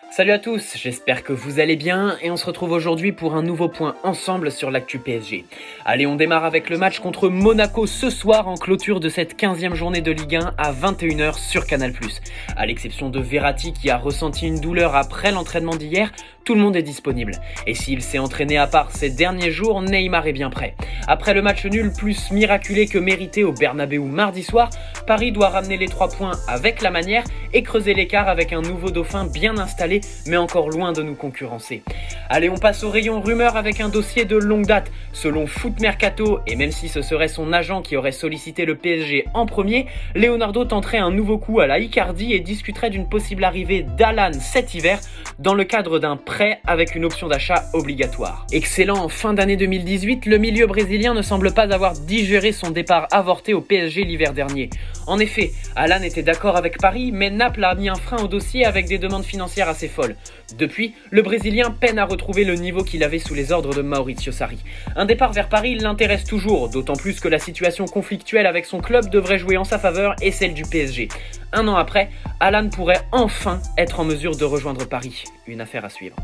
Salut à tous, j'espère que vous allez bien et on se retrouve aujourd'hui pour un nouveau point ensemble sur l'actu PSG. Allez, on démarre avec le match contre Monaco ce soir en clôture de cette 15e journée de Ligue 1 à 21h sur Canal+. À l'exception de Verratti qui a ressenti une douleur après l'entraînement d'hier, tout le monde est disponible. Et s'il s'est entraîné à part ces derniers jours, Neymar est bien prêt. Après le match nul plus miraculé que mérité au Bernabéu mardi soir, Paris doit ramener les 3 points avec la manière et creuser l'écart avec un nouveau dauphin bien installé mais encore loin de nous concurrencer. Allez, on passe au rayon rumeur avec un dossier de longue date. Selon Foot Mercato, et même si ce serait son agent qui aurait sollicité le PSG en premier, Leonardo tenterait un nouveau coup à la Icardi et discuterait d'une possible arrivée d'Alan cet hiver dans le cadre d'un prêt avec une option d'achat obligatoire. Excellent en fin d'année 2018, le milieu brésilien ne semble pas avoir digéré son départ avorté au PSG l'hiver dernier. En effet, Alan était d'accord avec Paris, mais Naples a mis un frein au dossier avec des demandes financières assez folles. Depuis, le Brésilien peine à retrouver le niveau qu'il avait sous les ordres de Maurizio Sarri. Un départ vers Paris l'intéresse toujours, d'autant plus que la situation conflictuelle avec son club devrait jouer en sa faveur et celle du PSG. Un an après, Alan pourrait enfin être en mesure de rejoindre Paris. Une affaire à suivre.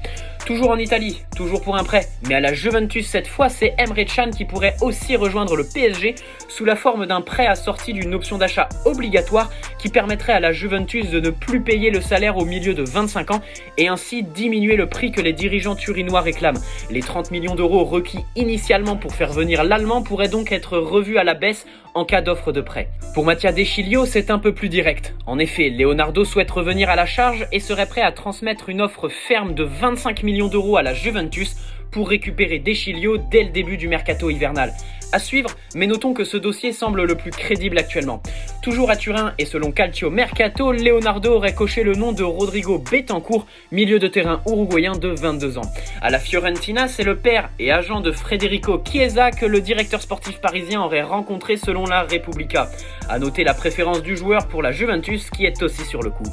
Toujours en Italie, toujours pour un prêt, mais à la Juventus cette fois, c'est Emre Can qui pourrait aussi rejoindre le PSG sous la forme d'un prêt assorti d'une option d'achat obligatoire qui permettrait à la Juventus de ne plus payer le salaire au milieu de 25 ans et ainsi diminuer le prix que les dirigeants turinois réclament. Les 30 millions d'euros requis initialement pour faire venir l'Allemand pourraient donc être revus à la baisse en cas d'offre de prêt. Pour Mattia De Sciglio, c'est un peu plus direct. En effet, Leonardo souhaite revenir à la charge et serait prêt à transmettre une offre ferme de 25 millions d'euros à la Juventus pour récupérer De Sciglio dès le début du mercato hivernal. À suivre, mais notons que ce dossier semble le plus crédible actuellement. Toujours à Turin et selon Calcio Mercato, Leonardo aurait coché le nom de Rodrigo Betancourt, milieu de terrain uruguayen de 22 ans. À la Fiorentina, c'est le père et agent de Federico Chiesa que le directeur sportif parisien aurait rencontré selon la Repubblica. À noter la préférence du joueur pour la Juventus qui est aussi sur le coup.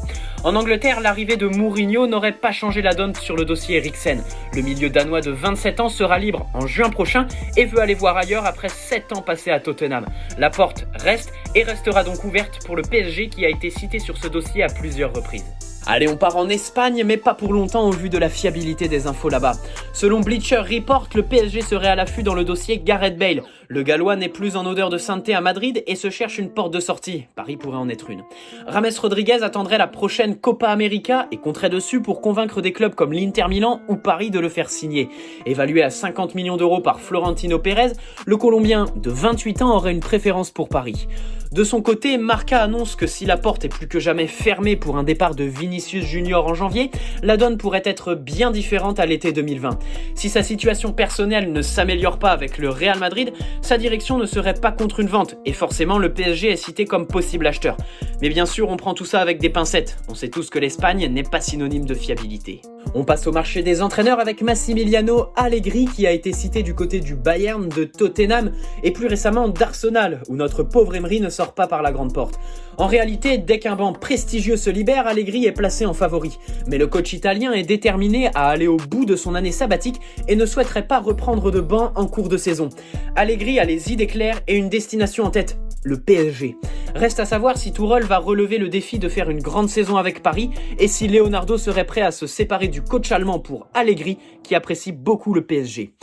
En Angleterre, l'arrivée de Mourinho n'aurait pas changé la donne sur le dossier Eriksen. Le milieu danois de 27 ans sera libre en juin prochain et veut aller voir ailleurs après 7 ans passés à Tottenham. La porte reste et restera donc ouverte pour le PSG qui a été cité sur ce dossier à plusieurs reprises. Allez, on part en Espagne, mais pas pour longtemps au vu de la fiabilité des infos là-bas. Selon Bleacher Report, le PSG serait à l'affût dans le dossier Gareth Bale. Le Gallois n'est plus en odeur de sainteté à Madrid et se cherche une porte de sortie. Paris pourrait en être une. James Rodriguez attendrait la prochaine Copa América et compterait dessus pour convaincre des clubs comme l'Inter Milan ou Paris de le faire signer. Évalué à 50 millions d'euros par Florentino Pérez, le Colombien de 28 ans aurait une préférence pour Paris. De son côté, Marca annonce que si la porte est plus que jamais fermée pour un départ de Vinicius Junior en janvier, la donne pourrait être bien différente à l'été 2020. Si sa situation personnelle ne s'améliore pas avec le Real Madrid, sa direction ne serait pas contre une vente et forcément le PSG est cité comme possible acheteur. Mais bien sûr, on prend tout ça avec des pincettes. On sait tous que l'Espagne n'est pas synonyme de fiabilité. On passe au marché des entraîneurs avec Massimiliano Allegri qui a été cité du côté du Bayern, de Tottenham et plus récemment d'Arsenal où notre pauvre Emery ne sort pas par la grande porte. En réalité, dès qu'un banc prestigieux se libère, Allegri est placé en favori. Mais le coach italien est déterminé à aller au bout de son année sabbatique et ne souhaiterait pas reprendre de banc en cours de saison. Allegri a les idées claires et une destination en tête, le PSG. Reste à savoir si Tourelle va relever le défi de faire une grande saison avec Paris et si Leonardo serait prêt à se séparer du coach allemand pour Allegri qui apprécie beaucoup le PSG.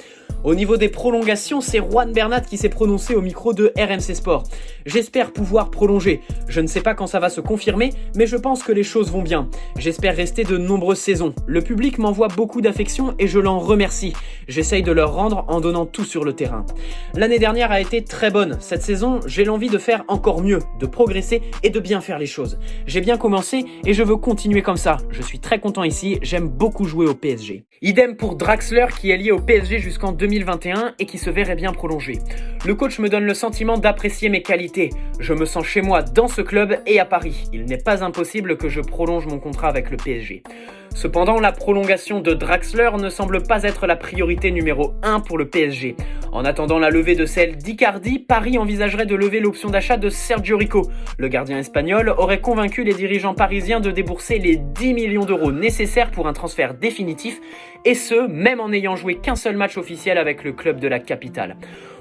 Au niveau des prolongations, c'est Juan Bernat qui s'est prononcé au micro de RMC Sport. J'espère pouvoir prolonger. Je ne sais pas quand ça va se confirmer, mais je pense que les choses vont bien. J'espère rester de nombreuses saisons. Le public m'envoie beaucoup d'affection et je l'en remercie. J'essaye de leur rendre en donnant tout sur le terrain. L'année dernière a été très bonne. Cette saison, j'ai l'envie de faire encore mieux, de progresser et de bien faire les choses. J'ai bien commencé et je veux continuer comme ça. Je suis très content ici, j'aime beaucoup jouer au PSG. Idem pour Draxler qui est lié au PSG jusqu'en 2021 et qui se verrait bien prolongé. Le coach me donne le sentiment d'apprécier mes qualités. Je me sens chez moi dans ce club et à Paris. Il n'est pas impossible que je prolonge mon contrat avec le PSG. Cependant, la prolongation de Draxler ne semble pas être la priorité numéro 1 pour le PSG. En attendant la levée de celle d'Icardi, Paris envisagerait de lever l'option d'achat de Sergio Nico. Le gardien espagnol aurait convaincu les dirigeants parisiens de débourser les 10 millions d'euros nécessaires pour un transfert définitif, et ce, même en n'ayant joué qu'un seul match officiel avec le club de la capitale.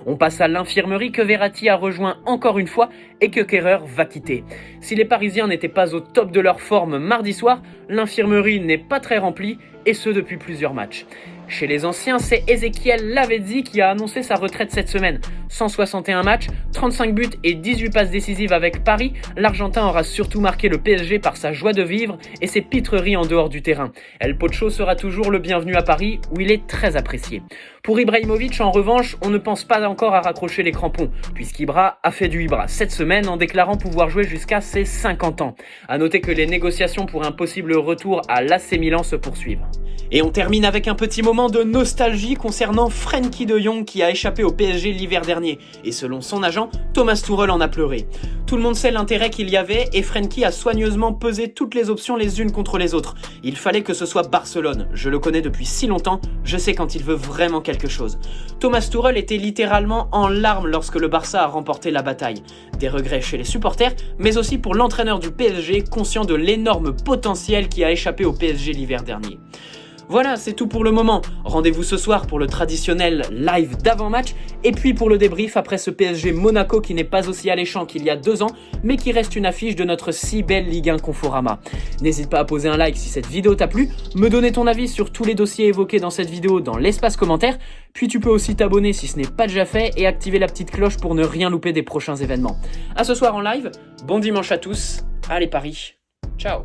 On passe à l'infirmerie que Verratti a rejoint encore une fois et que Kehrer va quitter. Si les Parisiens n'étaient pas au top de leur forme mardi soir, l'infirmerie n'est pas très remplie, et ce depuis plusieurs matchs. Chez les anciens, c'est Ezequiel Lavezzi qui a annoncé sa retraite cette semaine. 161 matchs, 35 buts et 18 passes décisives avec Paris, l'Argentin aura surtout marqué le PSG par sa joie de vivre et ses pitreries en dehors du terrain. El Pocho sera toujours le bienvenu à Paris, où il est très apprécié. Pour Ibrahimovic, en revanche, on ne pense pas encore à raccrocher les crampons, puisqu'Ibra a fait du Ibra cette semaine en déclarant pouvoir jouer jusqu'à ses 50 ans. A noter que les négociations pour un possible retour à l'AC Milan se poursuivent. Et on termine avec un petit moment de nostalgie concernant Frenkie de Jong qui a échappé au PSG l'hiver dernier. Et selon son agent, Thomas Tuchel en a pleuré. Tout le monde sait l'intérêt qu'il y avait et Frenkie a soigneusement pesé toutes les options les unes contre les autres. Il fallait que ce soit Barcelone. Je le connais depuis si longtemps, je sais quand il veut vraiment quelque chose. Thomas Tuchel était littéralement en larmes lorsque le Barça a remporté la bataille. Des regrets chez les supporters, mais aussi pour l'entraîneur du PSG, conscient de l'énorme potentiel qui a échappé au PSG l'hiver dernier. Voilà, c'est tout pour le moment. Rendez-vous ce soir pour le traditionnel live d'avant-match et puis pour le débrief après ce PSG Monaco qui n'est pas aussi alléchant qu'il y a 2 ans, mais qui reste une affiche de notre si belle Ligue 1 Conforama. N'hésite pas à poser un like si cette vidéo t'a plu, me donner ton avis sur tous les dossiers évoqués dans cette vidéo dans l'espace commentaire, puis tu peux aussi t'abonner si ce n'est pas déjà fait et activer la petite cloche pour ne rien louper des prochains événements. À ce soir en live, bon dimanche à tous, allez Paris, ciao.